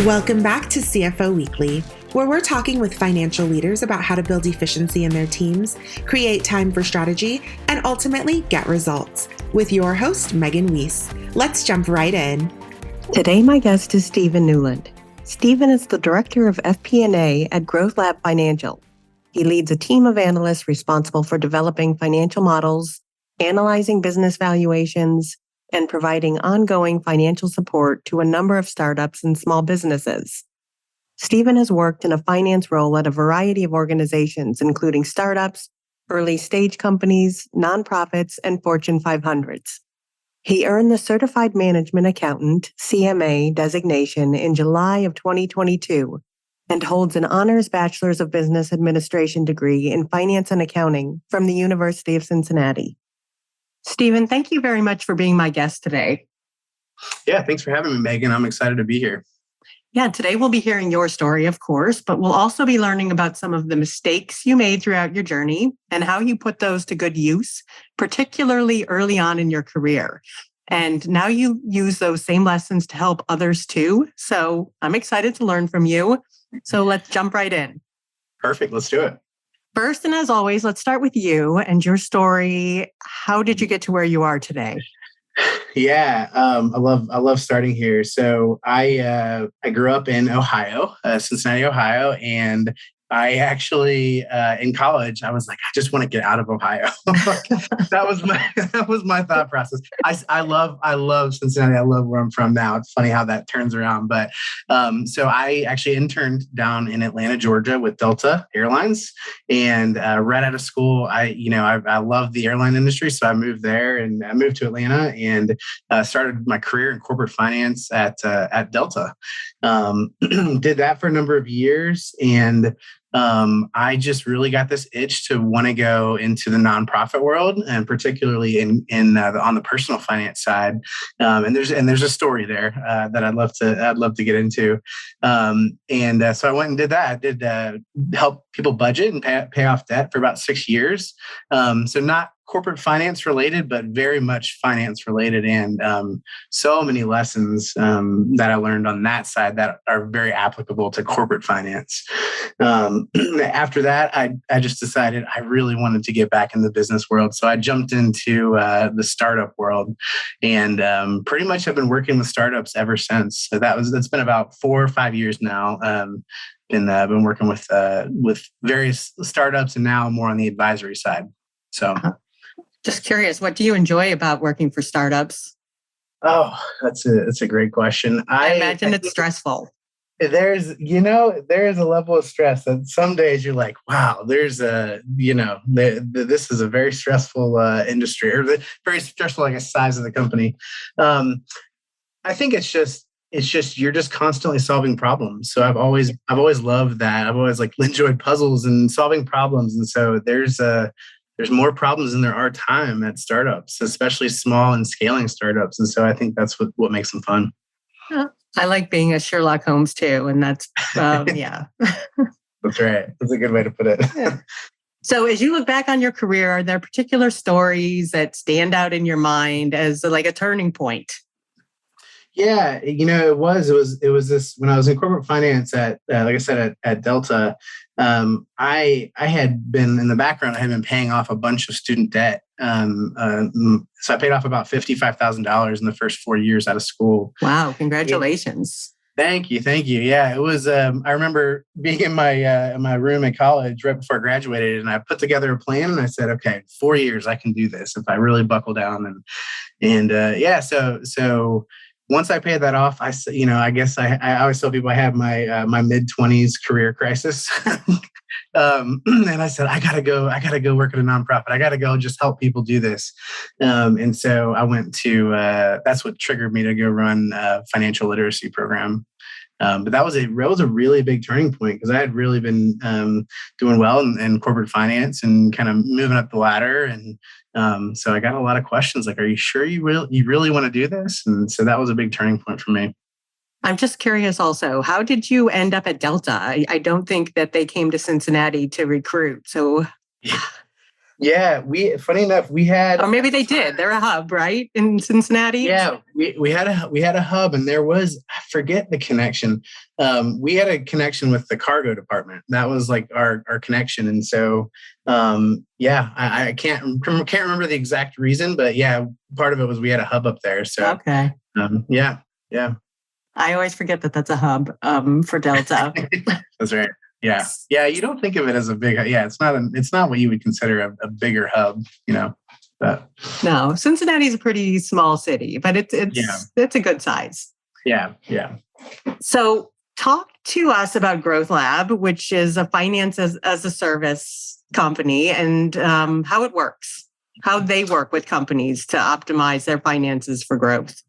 Welcome back to CFO Weekly, where we're talking with financial leaders about how to build efficiency in their teams, create time for strategy, and ultimately get results. With your host, Megan Weiss. Let's jump right in. Today, my guest is Stephen Newland. Stephen is the Director of FP&A at GrowthLab Financial. He leads a team of analysts responsible for developing financial models, analyzing business valuations, and providing ongoing financial support to a number of startups and small businesses. Stephen has worked in a finance role at a variety of organizations, including startups, early-stage companies, nonprofits, and Fortune 500s. He earned the Certified Management Accountant, CMA, designation in July of 2022 and holds an honors Bachelor's of Business Administration degree in Finance and Accounting from the University of Cincinnati. Stephen, thank you very much for being my guest today. Yeah, thanks for having me, Megan. I'm excited to be here. Yeah, today we'll be hearing your story, of course, but we'll also be learning about some of the mistakes you made throughout your journey and how you put those to good use, particularly early on in your career. And now you use those same lessons to help others too. So I'm excited to learn from you. So let's jump right in. Perfect. Let's do it. First, and as always, let's start with you and your story. How did you get to where you are today? Yeah, I love starting here. So I grew up in Ohio, Cincinnati, Ohio, and I actually in college I was like, I just want to get out of Ohio. that was my thought process. I love Cincinnati. I love where I'm from now. It's funny how that turns around. But so I actually interned down in Atlanta, Georgia, with Delta Airlines, and right out of school, I love the airline industry, so I moved there and I moved to Atlanta and started my career in corporate finance at Delta. Did that for a number of years and. I just really got this itch to want to go into the nonprofit world, and particularly on the personal finance side. And there's a story there that I'd love to get into. So I went and did that. I did help people budget and pay off debt for about 6 years. So not corporate finance related, but very much finance related, and so many lessons that I learned on that side that are very applicable to corporate finance. After that, I just decided I really wanted to get back in the business world, so I jumped into the startup world, and pretty much have been working with startups ever since. So that's been about 4 or 5 years now. Been working with various startups, and now more on the advisory side. So. Just curious, what do you enjoy about working for startups? Oh, that's a great question. I imagine it's stressful. There's a level of stress that some days you're like, wow, this is a very stressful industry, or very stressful, I guess, size of the company. I think it's just you're just constantly solving problems. So I've always loved that. I've always enjoyed puzzles and solving problems, and so there's more problems than there are time at startups, especially small and scaling startups. And so I think that's what makes them fun. I like being a Sherlock Holmes too. And that's, yeah. That's right. That's a good way to put it. Yeah. So as you look back on your career, are there particular stories that stand out in your mind as like a turning point? Yeah, it was this when I was in corporate finance at, like I said, at Delta. I had been in the background. I had been paying off a bunch of student debt. So I paid off about $55,000 in the first 4 years out of school. Wow! Congratulations. Thank you. Yeah, it was. I remember being in my room in college right before I graduated, and I put together a plan, and I said, "Okay, 4 years, I can do this if I really buckle down." So once I paid that off, I guess I always tell people I had my mid-20s career crisis. And I said, I gotta go work at a nonprofit. I gotta go just help people do this. And so I went to, that's what triggered me to go run a financial literacy program. But that was a really big turning point because I had really been doing well in corporate finance and kind of moving up the ladder. And so I got a lot of questions like, are you sure you really want to do this? And so that was a big turning point for me. I'm just curious also, how did you end up at Delta? I don't think that they came to Cincinnati to recruit. So Yeah, funny enough, we had, or maybe they did. They're a hub, right, in Cincinnati? yeah, we had a hub, and there was, I forget the connection. We had a connection with the cargo department. That was like our connection, and so yeah, I can't remember the exact reason, but yeah, part of it was we had a hub up there. So okay, yeah. I always forget that that's a hub for Delta. That's right. Yeah. You don't think of it as a big. Yeah, it's not what you would consider a bigger hub, But no, Cincinnati's a pretty small city, but it's a good size. Yeah. So talk to us about GrowthLab, which is a finance-as-a-service company, and how it works, how they work with companies to optimize their finances for growth.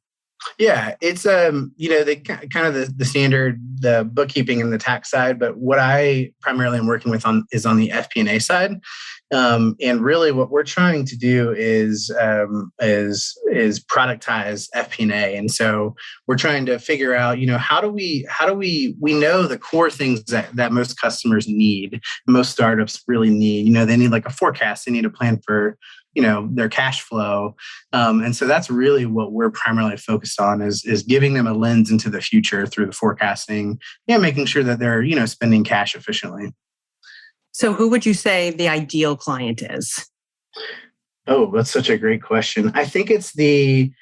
Yeah, it's they kind of the standard, the bookkeeping and the tax side, but what I primarily am working with is on the FP&A side. And really what we're trying to do is productize FP&A. And so we're trying to figure out, how do we know the core things that most customers need, most startups really need. They need like a forecast, they need a plan for their cash flow. And so that's really what we're primarily focused on is giving them a lens into the future through the forecasting and making sure that they're, spending cash efficiently. So who would you say the ideal client is? Oh, that's such a great question. I think it's the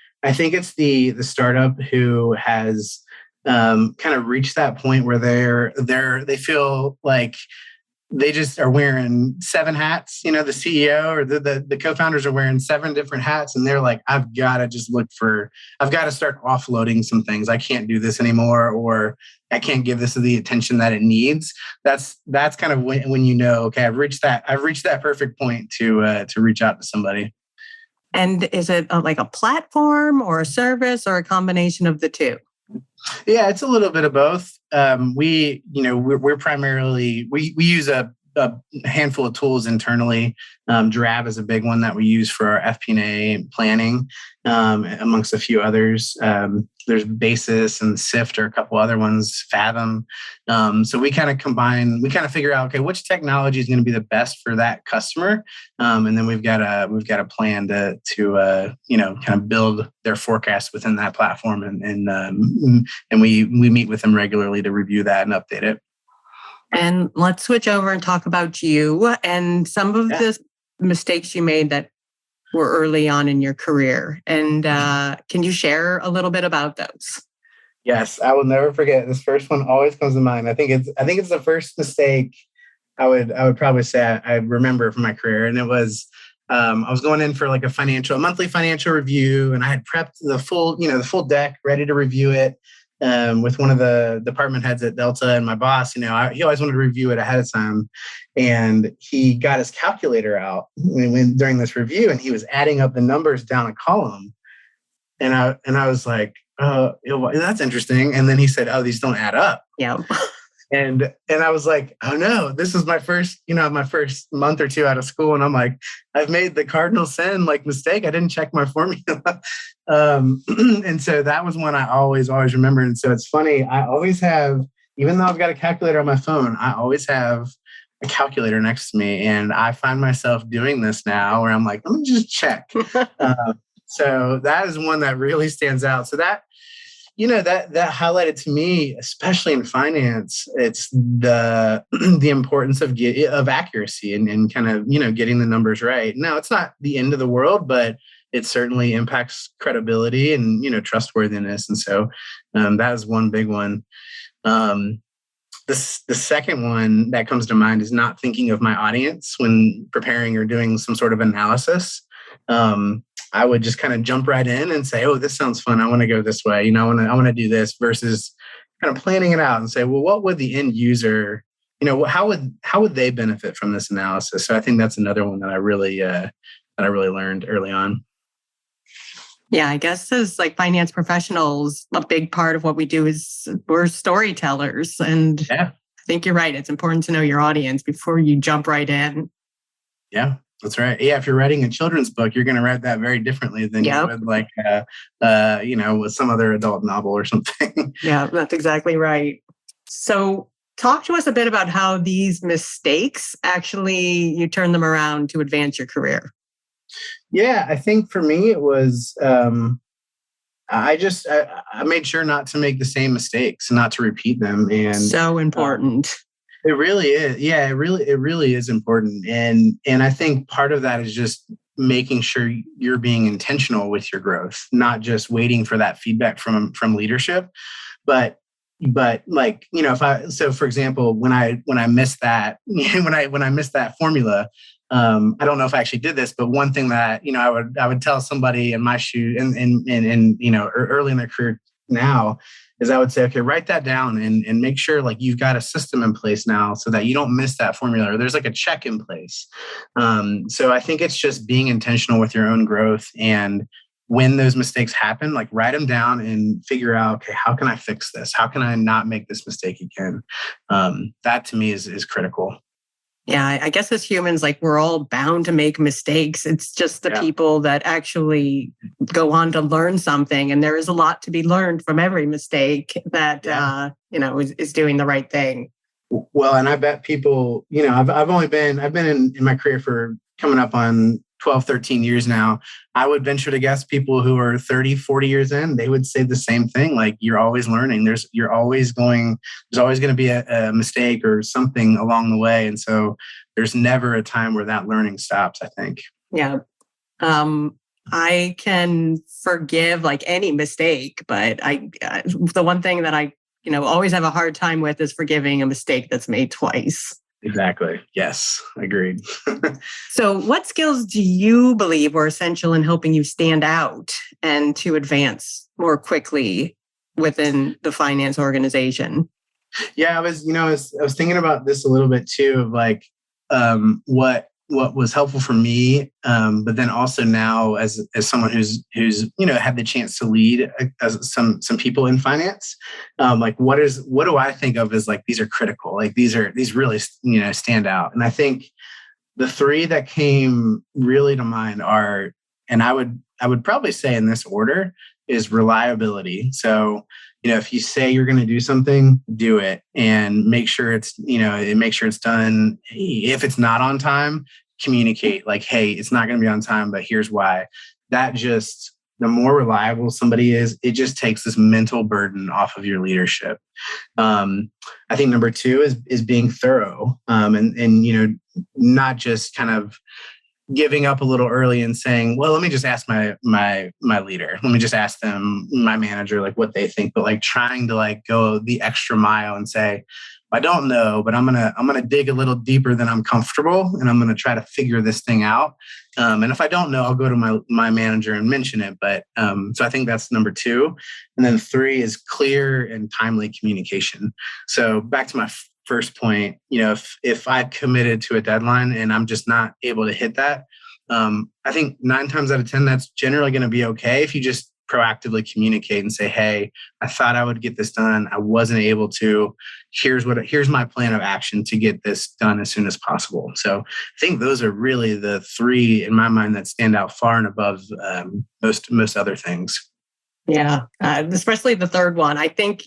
startup who has kind of reached that point where they feel like they just are wearing 7 hats. The CEO or the co-founders are wearing 7 different hats, and they're like, I've got to start offloading some things. I can't do this anymore, or I can't give this the attention that it needs. That's kind of when okay, I've reached that perfect point to reach out to somebody. And is it like a platform or a service or a combination of the two? Yeah, it's a little bit of both. We're primarily, we use a handful of tools internally. Drab is a big one that we use for our FP&A planning, amongst a few others. There's Basis and Sift are a couple other ones, Fathom. So we kind of figure out, okay, which technology is going to be the best for that customer. And then we've got a plan to kind of build their forecast within that platform. And we meet with them regularly to review that and update it. And let's switch over and talk about you and some of the mistakes you made that were early on in your career. And can you share a little bit about those? Yes, I will never forget. This first one always comes to mind. I think it's the first mistake I would probably say I remember from my career. And it was, I was going in for like a monthly financial review, and I had prepped the full deck, ready to review it. With one of the department heads at Delta, and my boss, he always wanted to review it ahead of time. And he got his calculator out during this review, and he was adding up the numbers down a column. And I was like, oh, that's interesting. And then he said, oh, these don't add up. Yeah. And I was like, oh no, this is my first month or two out of school. And I'm like, I've made the cardinal sin mistake. I didn't check my formula. And so that was one I always remember. And so it's funny, I always have, even though I've got a calculator on my phone, I always have a calculator next to me. And I find myself doing this now where I'm like, let me just check. So that is one that really stands out. So that, that highlighted to me, especially in finance, it's the importance of accuracy and kind of, getting the numbers right. Now, it's not the end of the world, but it certainly impacts credibility and, trustworthiness. And so that is one big one. The second one that comes to mind is not thinking of my audience when preparing or doing some sort of analysis. I would just kind of jump right in and say, oh, this sounds fun. I want to go this way. I want to do this, versus kind of planning it out and say, well, what would the end user, how would they benefit from this analysis? So I think that's another one that I really learned early on. Yeah, I guess as finance professionals, a big part of what we do is we're storytellers. And I think you're right. It's important to know your audience before you jump right in. Yeah. That's right. Yeah, if you're writing a children's book, you're going to write that very differently than you would with some other adult novel or something. Yeah, that's exactly right. So talk to us a bit about how these mistakes actually, you turn them around to advance your career. Yeah, I think for me, it was, I made sure not to make the same mistakes and not to repeat them. And so important. It really is. Yeah, it really is important. And I think part of that is just making sure you're being intentional with your growth, not just waiting for that feedback from leadership, but like, so for example, when I missed that, when I missed that formula, I don't know if I actually did this, but one thing that, I would tell somebody in my shoe and early in their career now is I would say, okay, write that down and make sure like you've got a system in place now so that you don't miss that formula or there's like a check in place. So I think it's just being intentional with your own growth, and when those mistakes happen, like write them down and figure out, okay, how can I fix this? How can I not make this mistake again? That to me is critical. Yeah, I guess as humans, like we're all bound to make mistakes. It's just the people that actually go on to learn something. And there is a lot to be learned from every mistake that, is doing the right thing. Well, and I bet people, I've been in my career for coming up on 12, 13 years now. I would venture to guess people who are 30, 40 years in, they would say the same thing. Like, you're always learning. There's always going to be a mistake or something along the way. And so there's never a time where that learning stops, I think. Yeah. I can forgive like any mistake, but the one thing that I, always have a hard time with is forgiving a mistake that's made twice. Exactly. Yes, agreed. So what skills do you believe were essential in helping you stand out and to advance more quickly within the finance organization? Yeah, I was thinking about this a little bit too, of like what was helpful for me, but then also now as someone who's had the chance to lead some people in finance, like what do I think of as like these are critical, like these really stand out. And I think the three that came really to mind are, and I would probably say in this order, is reliability. So if you say you're going to do something, do it, and make sure it's done. If it's not on time, communicate like, hey, it's not going to be on time, but here's why. The more reliable somebody is, it just takes this mental burden off of your leadership. I think number two is being thorough, and not just kind of giving up a little early and saying, well, let me just ask my leader. Let me just ask them, my manager, like what they think, but like trying to like go the extra mile and say, I don't know, but I'm gonna dig a little deeper than I'm comfortable, and I'm gonna try to figure this thing out. And if I don't know, I'll go to my manager and mention it. But so I think that's number two. And then three is clear and timely communication. So back to my first point, if I've committed to a deadline and I'm just not able to hit that, I think 9 times out of 10, that's generally going to be okay if you just proactively communicate and say, hey, I thought I would get this done. I wasn't able to. Here's my plan of action to get this done as soon as possible. So I think those are really the three in my mind that stand out far and above most other things. Yeah, especially the third one. I think,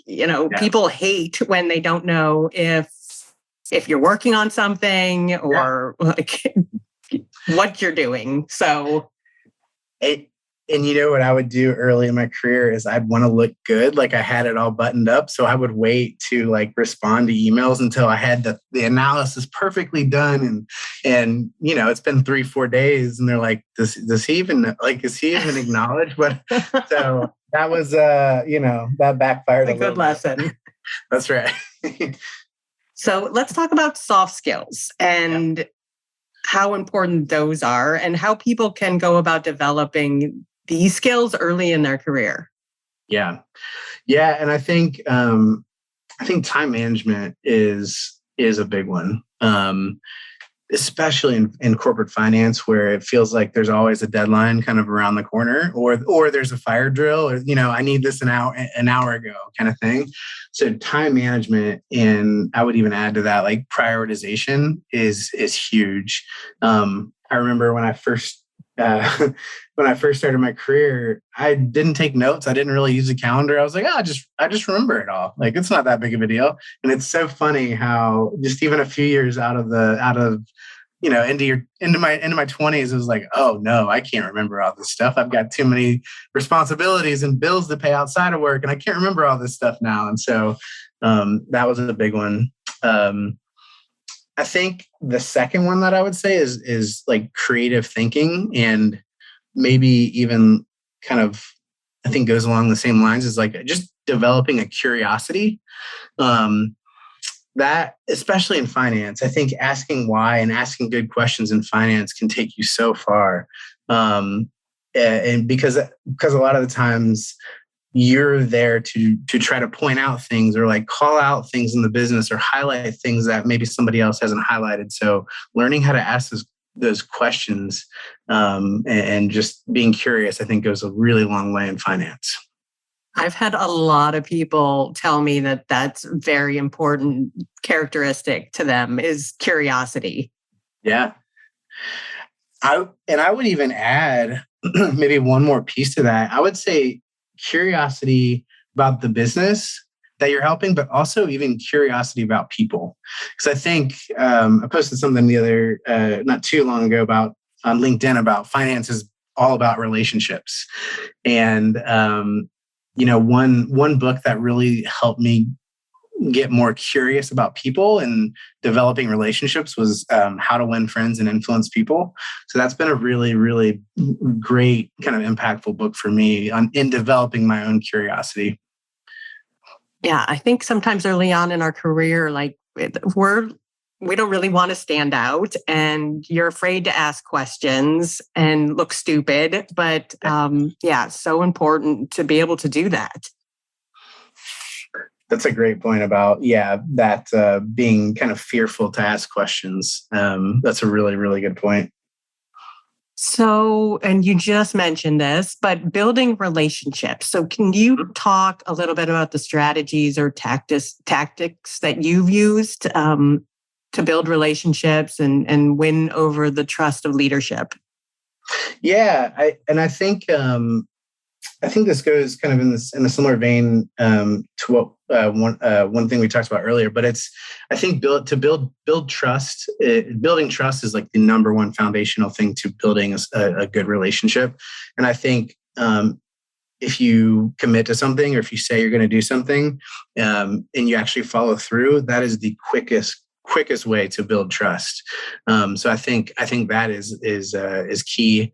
people hate when they don't know if you're working on something or like what you're doing. So and what I would do early in my career is I'd want to look good, like I had it all buttoned up. So I would wait to like respond to emails until I had the analysis perfectly done. And it's been 3-4 days, and they're like, does he even acknowledge? But so that was that backfired a good lesson. That's right. So let's talk about soft skills and how important those are and how people can go about developing these skills early in their career. Yeah. And I think time management is a big one, especially in corporate finance, where it feels like there's always a deadline kind of around the corner, or there's a fire drill, or I need this an hour ago kind of thing. So time management, and I would even add to that, like prioritization is huge. I remember when I first when I first started my career, I didn't take notes. I didn't really use a calendar. I was like, I just remember it all. Like, it's not that big of a deal. And it's so funny how just even a few years out of into my 20s, it was like, oh no, I can't remember all this stuff. I've got too many responsibilities and bills to pay outside of work, and I can't remember all this stuff now. And so that was a big one. I think the second one that I would say is like creative thinking, and maybe even kind of, I think, goes along the same lines as like just developing a curiosity. That, especially in finance, I think asking why and asking good questions in finance can take you so far. And because a lot of the times you're there to try to point out things or like call out things in the business or highlight things that maybe somebody else hasn't highlighted. So learning how to ask those questions and just being curious, I think, goes a really long way in finance. I've had a lot of people tell me that that's a very important characteristic to them is curiosity. Yeah. I would even add maybe one more piece to that. I would say curiosity about the business that you're helping, but also even curiosity about people. Because I think I posted something not too long ago on LinkedIn about finance is all about relationships. And one book that really helped me get more curious about people and developing relationships was How to Win Friends and Influence People. So that's been a really, really great kind of impactful book for me in developing my own curiosity. Yeah, I think sometimes early on in our career, like we don't really want to stand out and you're afraid to ask questions and look stupid. But so important to be able to do that. That's a great point about, that being kind of fearful to ask questions. That's a really, really good point. So, and you just mentioned this, but building relationships. So can you talk a little bit about the strategies or tactics that you've used to build relationships and win over the trust of leadership? Yeah, I think this goes kind of in a similar vein to what one thing we talked about earlier. But I think build trust. Building trust is like the number one foundational thing to building a good relationship. And I think if you commit to something, or if you say you're going to do something, and you actually follow through, that is the quickest way to build trust. So I think that is key.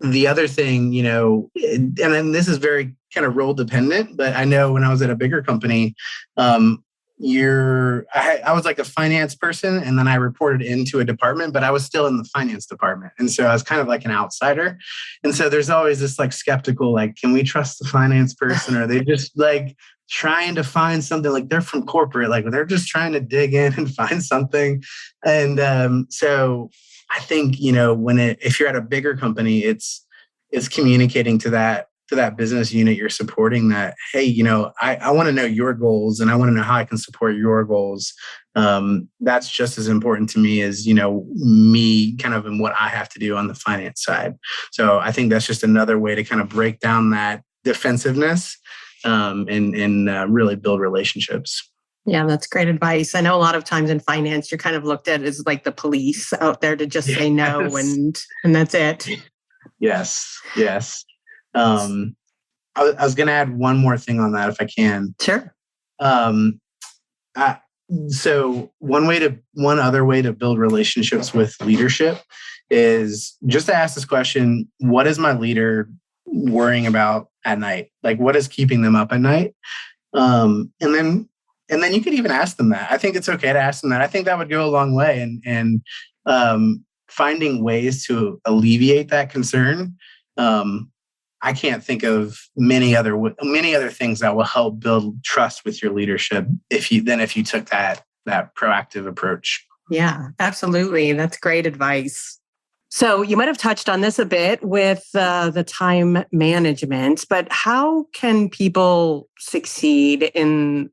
The other thing, and then this is very kind of role dependent, but I know when I was at a bigger company, I was like a finance person, and then I reported into a department, but I was still in the finance department. And so I was kind of like an outsider. And so there's always this like skeptical, like, can we trust the finance person? Or are they just like trying to find something, like they're from corporate, like they're just trying to dig in and find something. And so I think, if you're at a bigger company, it's communicating to that business unit you're supporting that, hey, I want to know your goals and I want to know how I can support your goals. That's just as important to me as, me kind of in what I have to do on the finance side. So I think that's just another way to kind of break down that defensiveness and really build relationships. Yeah, that's great advice. I know a lot of times in finance, you're kind of looked at as like the police out there to just say no and that's it. Yes. I was going to add one more thing on that if I can. Sure. So one other way to build relationships with leadership is just to ask this question: what is my leader worrying about at night? Like, what is keeping them up at night? And then you could even ask them that. I think it's okay to ask them that. I think that would go a long way. And finding ways to alleviate that concern. I can't think of many other things that will help build trust with your leadership if you took that proactive approach. Yeah, absolutely. That's great advice. So you might have touched on this a bit with the time management, but how can people succeed in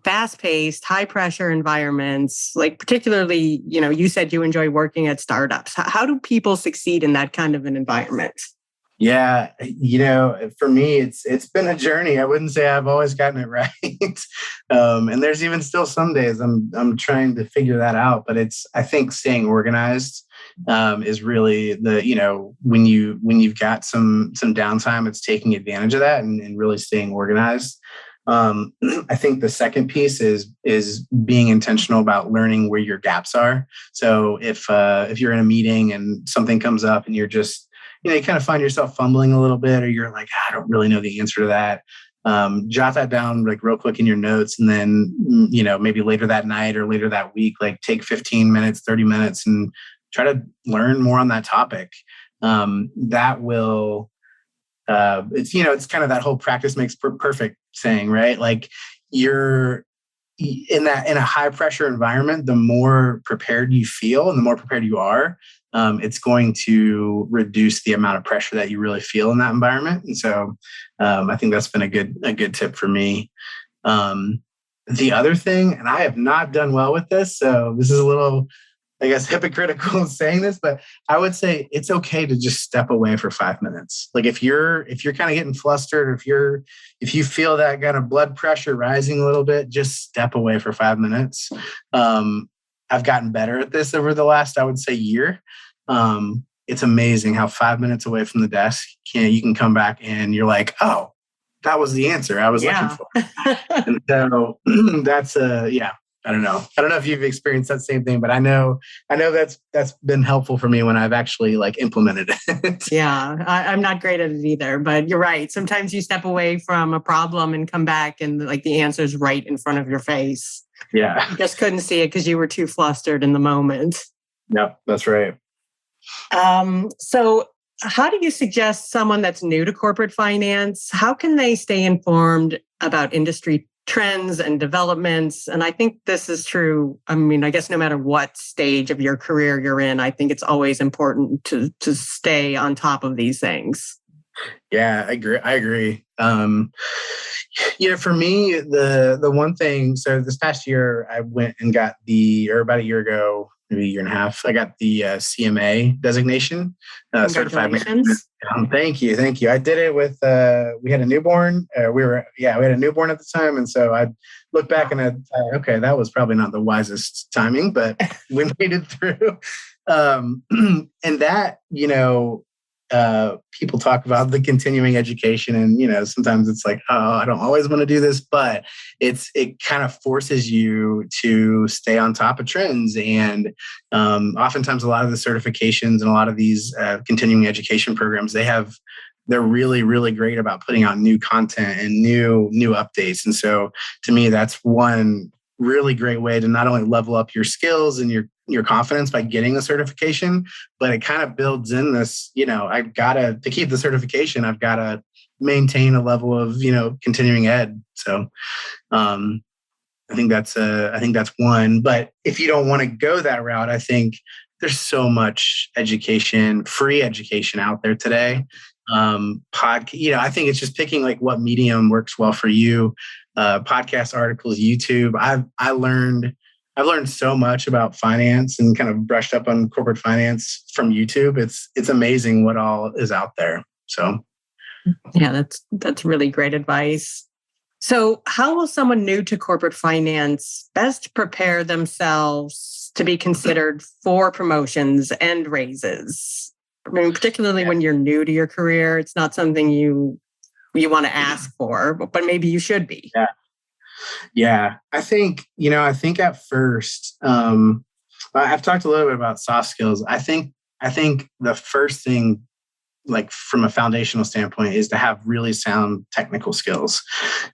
fast-paced, high-pressure environments, like particularly, you said you enjoy working at startups. How do people succeed in that kind of an environment? Yeah, for me, it's been a journey. I wouldn't say I've always gotten it right, and there's even still some days I'm trying to figure that out. But I think staying organized is really when you've got some downtime, it's taking advantage of that and really staying organized. I think the second piece is being intentional about learning where your gaps are. So if you're in a meeting and something comes up and you're just you kind of find yourself fumbling a little bit, or you're like, I don't really know the answer to that. Jot that down like real quick in your notes. And then, maybe later that night or later that week, like take 15 minutes, 30 minutes and try to learn more on that topic. That will, it's kind of that whole practice makes perfect saying, right? Like you're in a high pressure environment, the more prepared you feel and the more prepared you are, it's going to reduce the amount of pressure that you really feel in that environment. And so I think that's been a good tip for me. The other thing, and I have not done well with this, so this is a little, I guess, hypocritical saying this, but I would say it's okay to just step away for 5 minutes. Like if you're kind of getting flustered, or if you feel that kind of blood pressure rising a little bit, just step away for 5 minutes. I've gotten better at this over the last, I would say, year. It's amazing how 5 minutes away from the desk, you can come back and you're like, oh, that was the answer I was looking for. And so that's I don't know if you've experienced that same thing, but I know that's been helpful for me when I've actually like implemented it. Yeah, I'm not great at it either, but you're right. Sometimes you step away from a problem and come back and like the answer is right in front of your face. Yeah. You just couldn't see it because you were too flustered in the moment. Yep, that's right. So how do you suggest someone that's new to corporate finance, how can they stay informed about industry trends and developments? And I think this is true. I mean, I guess no matter what stage of your career you're in, I think it's always important to stay on top of these things. Yeah, I agree. For me, the one thing, so this past year I went and got or about a year ago, maybe a year and a half, I got the CMA designation, certified management. Thank you. I did it with, we had a newborn. We had a newborn at the time. And so I look back and I thought, okay, that was probably not the wisest timing, but we made it through. And that, people talk about the continuing education and, sometimes it's like, oh, I don't always want to do this, but it kind of forces you to stay on top of trends. And oftentimes a lot of the certifications and a lot of these continuing education programs, they're really, really great about putting out new content and new updates. And so to me, that's one really great way to not only level up your skills and your confidence by getting the certification, but it kind of builds in this, to keep the certification, I've got to maintain a level of, continuing ed. So I think that's one. But if you don't want to go that route, I think there's so much free education out there today. I think it's just picking like what medium works well for you. Podcast articles, YouTube. I've learned so much about finance and kind of brushed up on corporate finance from YouTube. It's amazing what all is out there. So yeah, that's really great advice. So how will someone new to corporate finance best prepare themselves to be considered for promotions and raises? I mean, particularly when you're new to your career, it's not something you want to ask for, but maybe you should be. Yeah. I think at first, I've talked a little bit about soft skills. I think the first thing, like from a foundational standpoint, is to have really sound technical skills.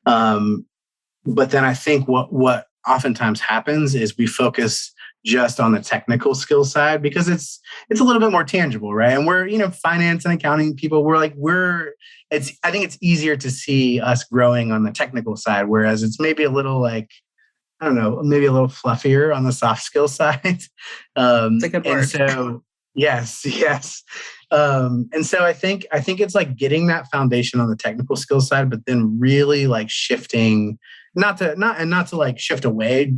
But then I think what oftentimes happens is we focus just on the technical skill side because it's a little bit more tangible, right? And we're, finance and accounting people, I think it's easier to see us growing on the technical side, whereas it's maybe a little like, I don't know, maybe a little fluffier on the soft skill side. It's a good word. And so, yes. And so I think it's like getting that foundation on the technical skill side, but then really like shifting not to like shift away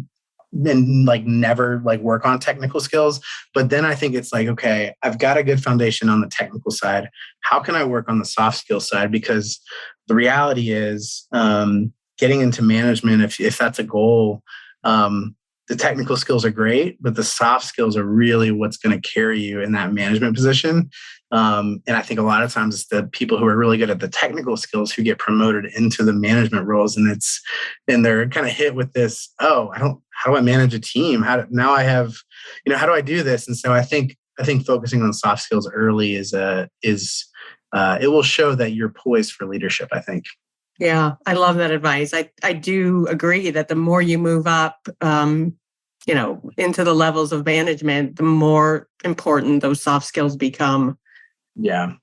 and like never like work on technical skills. But then I think it's like, okay, I've got a good foundation on the technical side. How can I work on the soft skill side? Because the reality is getting into management, if that's a goal, the technical skills are great, but the soft skills are really what's going to carry you in that management position. And I think a lot of times it's the people who are really good at the technical skills who get promoted into the management roles. And they're kind of hit with this, how do I manage a team? How do I do this? And so I think focusing on soft skills early it will show that you're poised for leadership, I think. Yeah, I love that advice. I do agree that the more you move up, into the levels of management, the more important those soft skills become. Yeah.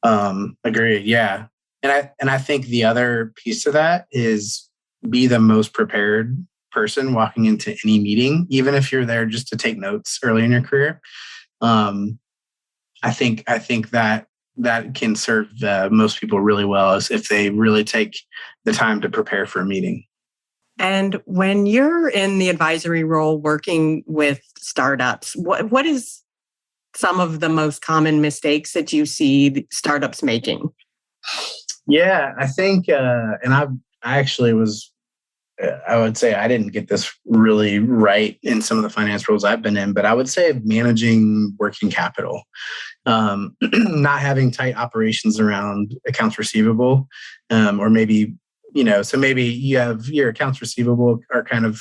Agree. Yeah. And I think the other piece of that is be the most prepared person walking into any meeting, even if you're there just to take notes early in your career. I think that can serve most people really well if they really take the time to prepare for a meeting. And when you're in the advisory role working with startups, what is some of the most common mistakes that you see startups making? Yeah, I think, I would say I didn't get this really right in some of the finance roles I've been in, but I would say managing working capital, not having tight operations around accounts receivable, or maybe, so maybe you have your accounts receivable are kind of,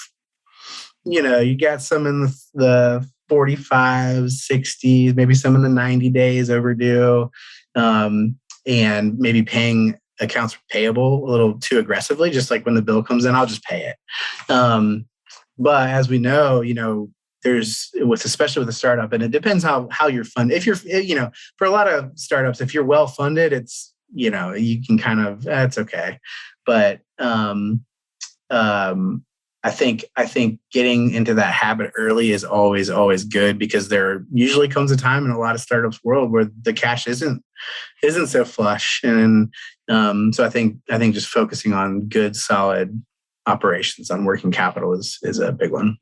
you got some in the 45, 60, maybe some in the 90 days overdue, and maybe paying accounts payable a little too aggressively, just like when the bill comes in, I'll just pay it. But as we know, especially with a startup, and it depends how you're funded. If you're, for a lot of startups, if you're well funded, it's, you can kind of, it's okay. But I think getting into that habit early is always good, because there usually comes a time in a lot of startups world where the cash isn't so flush. And so I think just focusing on good, solid operations on working capital is a big one.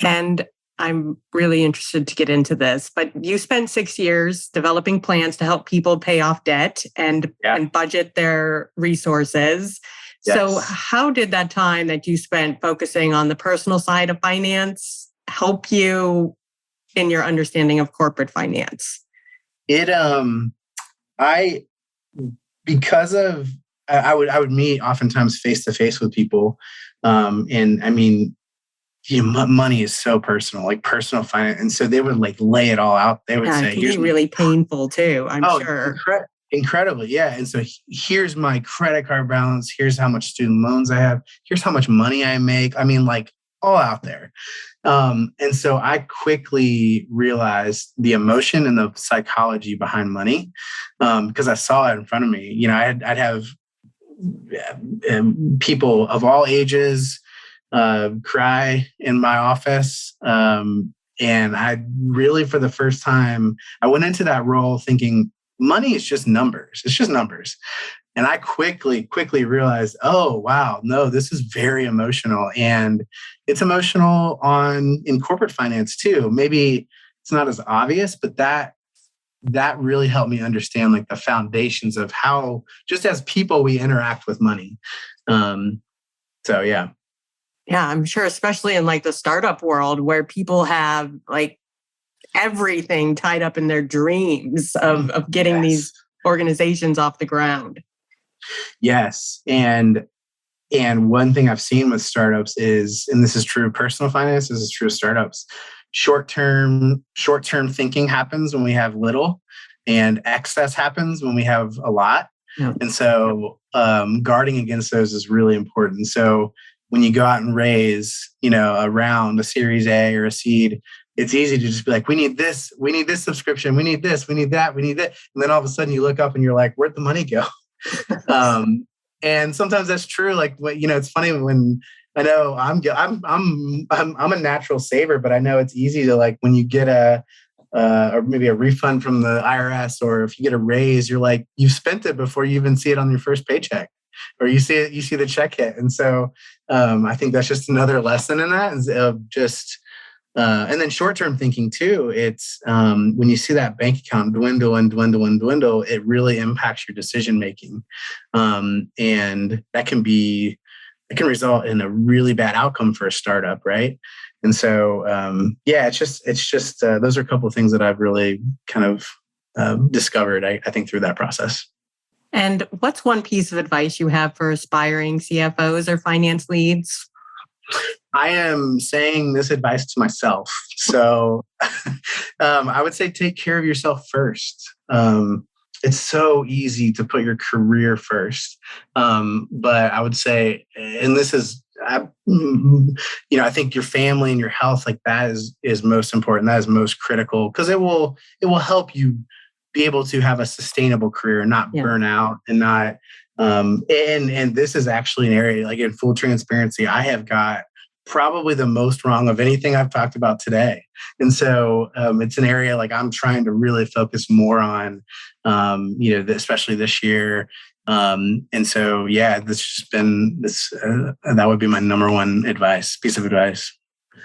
And I'm really interested to get into this, but you spent 6 years developing plans to help people pay off debt and budget their resources. Yes. So how did that time that you spent focusing on the personal side of finance help you in your understanding of corporate finance? I would meet oftentimes face to face with people. And I mean, money is so personal, like personal finance. And so they would like lay it all out. They would say, it can be really painful too, I'm sure. Incredibly. Yeah. And so here's my credit card balance. Here's how much student loans I have. Here's how much money I make. I mean, like all out there. And so I quickly realized the emotion and the psychology behind money, because I saw it in front of me. I'd have people of all ages cry in my office. And I really, for the first time, I went into that role thinking money is just numbers. It's just numbers. And I quickly realized, oh, wow, no, this is very emotional. And it's emotional in corporate finance too. Maybe it's not as obvious, but that really helped me understand like the foundations of how, just as people, we interact with money. So, yeah. Yeah, I'm sure, especially in like the startup world where people have like everything tied up in their dreams of getting these organizations off the ground. Yes. And one thing I've seen with startups is, and this is true of personal finance, this is true of startups, short-term thinking happens when we have little, and excess happens when we have a lot. Yeah. And so guarding against those is really important. So when you go out and raise, a round, a Series A or a seed, it's easy to just be like, we need this subscription, we need this, we need that, we need that. And then all of a sudden you look up and you're like, where'd the money go? And sometimes that's true. Like, it's funny when I know I'm a natural saver, but I know it's easy to, like, when you get or maybe a refund from the IRS, or if you get a raise, you're like, you've spent it before you even see it on your first paycheck. or you see the check hit. And so I think that's just another lesson in that is of just, and then short-term thinking too. It's when you see that bank account dwindle, it really impacts your decision-making. And that can result in a really bad outcome for a startup, right? And so, it's just those are a couple of things that I've really kind of discovered, I think, through that process. And what's one piece of advice you have for aspiring CFOs or finance leads? I am saying this advice to myself. So I would say take care of yourself first. It's so easy to put your career first. But I would say, and this is, I think your family and your health, like that is most important. That is most critical because it will help you be able to have a sustainable career, not burn out and not, and this is actually an area, like in full transparency, I have got probably the most wrong of anything I've talked about today. And so it's an area like I'm trying to really focus more on, especially this year. And so, this just been this, that would be my number one piece of advice.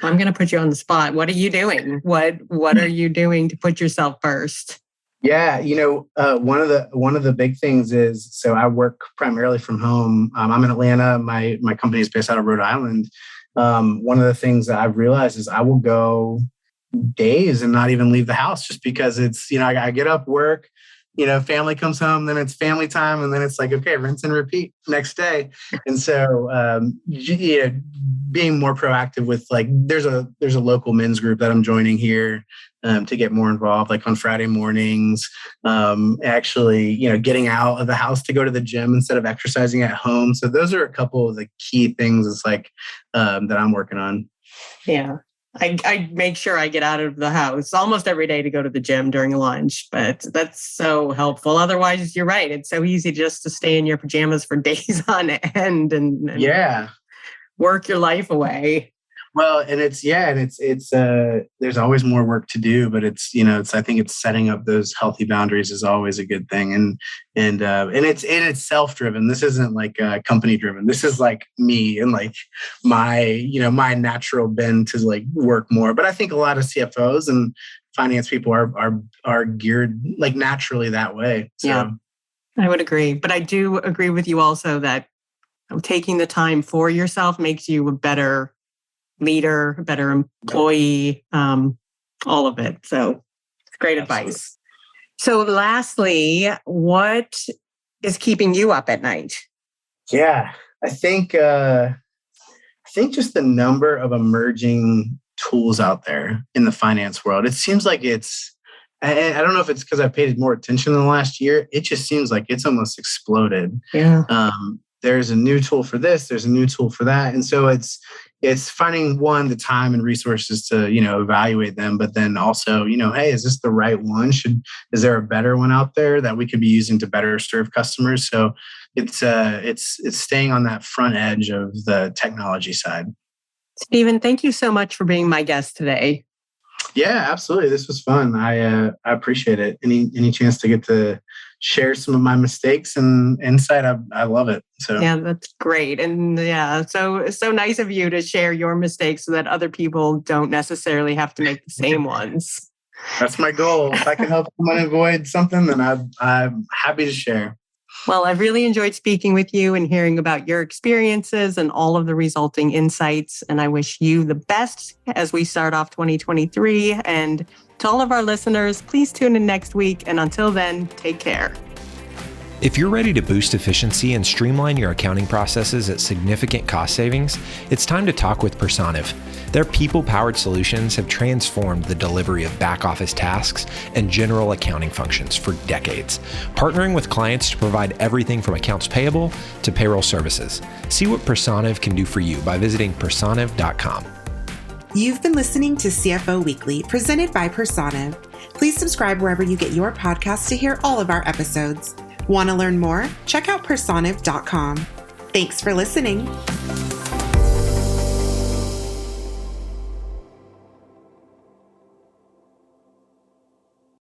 I'm going to put you on the spot. What are you doing? What are you doing to put yourself first? Yeah, one of the big things is, so I work primarily from home. I'm in Atlanta. My company is based out of Rhode Island. One of the things that I've realized is I will go days and not even leave the house just because it's, I get up, work, family comes home, then it's family time. And then it's like, okay, rinse and repeat next day. And so, being more proactive with like, there's a local men's group that I'm joining here to get more involved, like on Friday mornings, actually, getting out of the house to go to the gym instead of exercising at home. So those are a couple of the key things it's like that I'm working on. Yeah. I make sure I get out of the house almost every day to go to the gym during lunch, but that's so helpful. Otherwise, you're right. It's so easy just to stay in your pajamas for days on end and work your life away. Well, and it's there's always more work to do, but I think it's setting up those healthy boundaries is always a good thing. And it's self-driven. This isn't like company driven. This is like me and like my natural bend to like work more. But I think a lot of CFOs and finance people are geared like naturally that way. So. Yeah, I would agree. But I do agree with you also that taking the time for yourself makes you a better leader, a better employee, all of it. So it's great advice. So lastly, what is keeping you up at night? Yeah, I think just the number of emerging tools out there in the finance world. It seems like I don't know if it's because I've paid more attention in the last year. It just seems like it's almost exploded. Yeah. There's a new tool for this, there's a new tool for that. And so it's finding the time and resources to, evaluate them, but then also, hey, is this the right one? Is there a better one out there that we could be using to better serve customers? So it's staying on that front edge of the technology side. Stephen, thank you so much for being my guest today. Yeah, absolutely. This was fun. I appreciate it. Any chance to get to share some of my mistakes and insight, I love it. So yeah, that's great. And so nice of you to share your mistakes so that other people don't necessarily have to make the same ones. That's my goal. If I can help someone avoid something, then I'm happy to share. Well, I've really enjoyed speaking with you and hearing about your experiences and all of the resulting insights. And I wish you the best as we start off 2023. And to all of our listeners, please tune in next week. And until then, take care. If you're ready to boost efficiency and streamline your accounting processes at significant cost savings, it's time to talk with Personiv. Their people-powered solutions have transformed the delivery of back-office tasks and general accounting functions for decades, partnering with clients to provide everything from accounts payable to payroll services. See what Personiv can do for you by visiting personiv.com. You've been listening to CFO Weekly, presented by Personiv. Please subscribe wherever you get your podcasts to hear all of our episodes. Want to learn more? Check out personiv.com. Thanks for listening.